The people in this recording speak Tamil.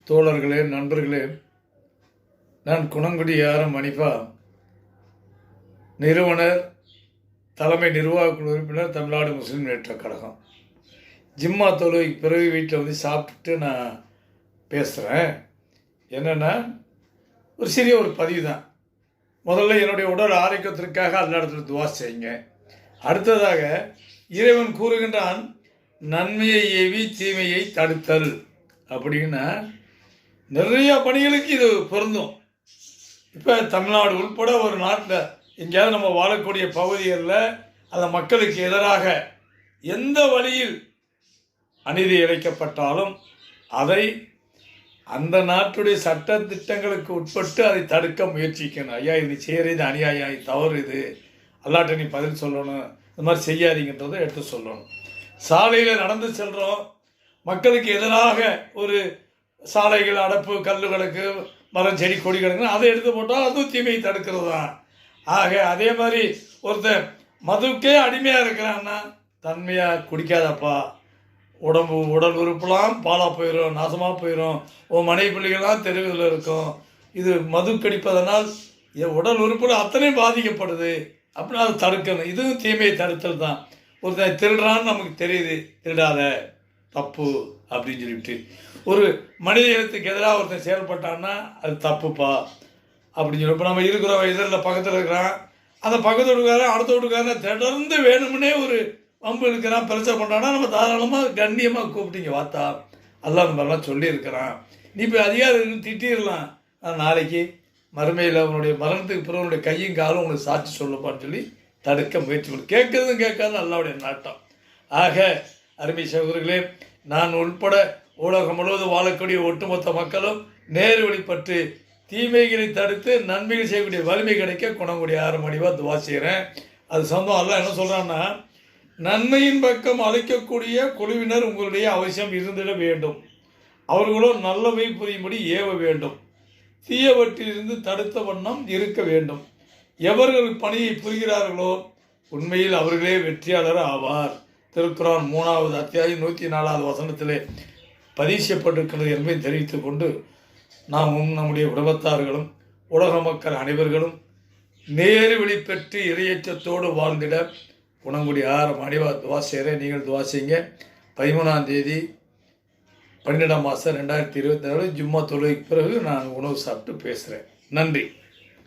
தோழர்களே, நண்பர்களே, நான் குணங்குடி ஆரம் மணிப்பா, நிறுவனர், தலைமை நிர்வாக குழு உறுப்பினர், தமிழ்நாடு முஸ்லீம் முன்னேற்றக் கழகம். ஜிம்மா தொழுகைக்கு பிறகு வீட்டில் வந்து சாப்பிட்டுட்டு நான் பேசுகிறேன். என்னென்னா, ஒரு சிறிய ஒரு பதிவு தான். முதல்ல என்னுடைய உடல் ஆரோக்கியத்திற்காக அல்ல இடத்துல துவா செய்யுங்க. அடுத்ததாக இறைவன் கூறுகின்றான், நன்மையை ஏவி தீமையை தடுத்தல் அப்படின்னா நிறைய பணிகளுக்கு இது பொருந்தும். இப்போ தமிழ்நாடு உள்பட ஒரு நாட்டில் எங்கேயாவது நம்ம வாழக்கூடிய பகுதிகளில் அந்த மக்களுக்கு எதிராக எந்த வழியில் அநீதி இழைக்கப்பட்டாலும் அதை அந்த நாட்டுடைய சட்ட திட்டங்களுக்கு உட்பட்டு அதை தடுக்க முயற்சிக்கணும். ஐயா, இது செய்கிறது அநியாயம், இது தவறு, இது அல்லாட்ட நீ பதில் சொல்லணும், இந்த மாதிரி செய்யாதீங்கன்றதை எடுத்து சொல்லணும். சாலையில் நடந்து செல்கிறோம், மக்களுக்கு எதிராக ஒரு சாலைகள் அடப்பு, கல்லுகளுக்கு மரம் செடி கொடி கிடக்குன்னு அதை எடுத்து போட்டால் அதுவும் தீமையை தடுக்கிறது தான். ஆக அதே மாதிரி ஒருத்தர் மதுக்கே அடிமையாக இருக்கிறான்னா, தன்மையாக குடிக்காதப்பா, உடல் உறுப்புலாம் பாலாக போயிடும், நாசமாக போயிடும், உன் மனைவி பிள்ளைகள்லாம் தெருவில் இருக்கும், இது மது கடிப்பதனால் உடல் உறுப்புகள் அத்தனையும் பாதிக்கப்படுது அப்படின்னு அதை தடுக்கணும். இதுவும் தீமையை தடுத்தல் தான். ஒருத்தன் திருடுறான்னு நமக்கு தெரியுது, திருடாத தப்பு அப்படின்னு சொல்லிவிட்டு ஒரு மனித இனத்துக்கு எதிராக ஒருத்தன் செயல்பட்டான்னா அது தப்புப்பா அப்படின்னு சொல்லி, இப்போ நம்ம இருக்கிறோம் எதிரில் பக்கத்தில் இருக்கிறான், அந்த பக்கத்து வீட்டுக்காரன் அடுத்த வீட்டுக்காரன் தொடர்ந்து வேணும்னே ஒரு வம்பு இருக்கிறான், பிரச்சனை பண்ணுறான்னா நம்ம தாராளமாக கண்ணியமாக கூப்பிட்டீங்க வாத்தா, அல்லாஹ் அந்த மாதிரிலாம் சொல்லியிருக்கிறான், நீ இப்போ அதிகாரம் திட்டிடலாம், நாளைக்கு மறுமையில் அவனுடைய மரணத்துக்கு பிறகு உன்னுடைய கையும் காலும் உனக்கு சாட்சி சொல்லப்பான்னு சொல்லி தடுக்க முயற்சி பண்ணு. கேட்குறதும் கேட்காது அல்லாவுடைய நாட்டம். ஆக அருமை சகோதரர்களே, நான் உள்பட உலகம் முழுவதும் வாழக்கூடிய ஒட்டுமொத்த மக்களும் நேரு வழிபட்டு தீமைகளை தடுத்து நன்மைகள் செய்யக்கூடிய வலிமை கிடைக்க குணங்குடி ஆரம் மணிவா துவா செய்கிறேன். அது சொந்தம் அல்ல என்ன சொல்கிறான்னா, நன்மையின் பக்கம் அழைக்கக்கூடிய குழுவினர் உங்களுடைய அவசியம் இருந்திட வேண்டும், அவர்களும் நல்லவை புரியும்படி ஏவ வேண்டும், தீயவற்றிலிருந்து தடுத்த வண்ணம் இருக்க வேண்டும். எவர்கள் பணியை புரிகிறார்களோ உண்மையில் அவர்களே வெற்றியாளர் ஆவார். திருக்குரான் 3வது அத்தியாயம் 104வது வசனத்திலே பதிவு செய்யப்பட்டிருக்கிறது என்பதை தெரிவித்துக் கொண்டு, நாமும் நம்முடைய குடும்பத்தார்களும் உலக மக்கள் அனைவர்களும் நேரு வெளிப்பெற்று இறையச்சத்தோடு வாழ்ந்திட குணங்குடி ஆரம் மணிவா துவா செய்கிறேன். நீங்கள் துவா செய்யுங்க. 13ஆம் தேதி 12ஆம் மாதம் 2024 ஜும்மா தொழுகைக்கு பிறகு நான் உணவு சாப்பிட்டு பேசுகிறேன். நன்றி.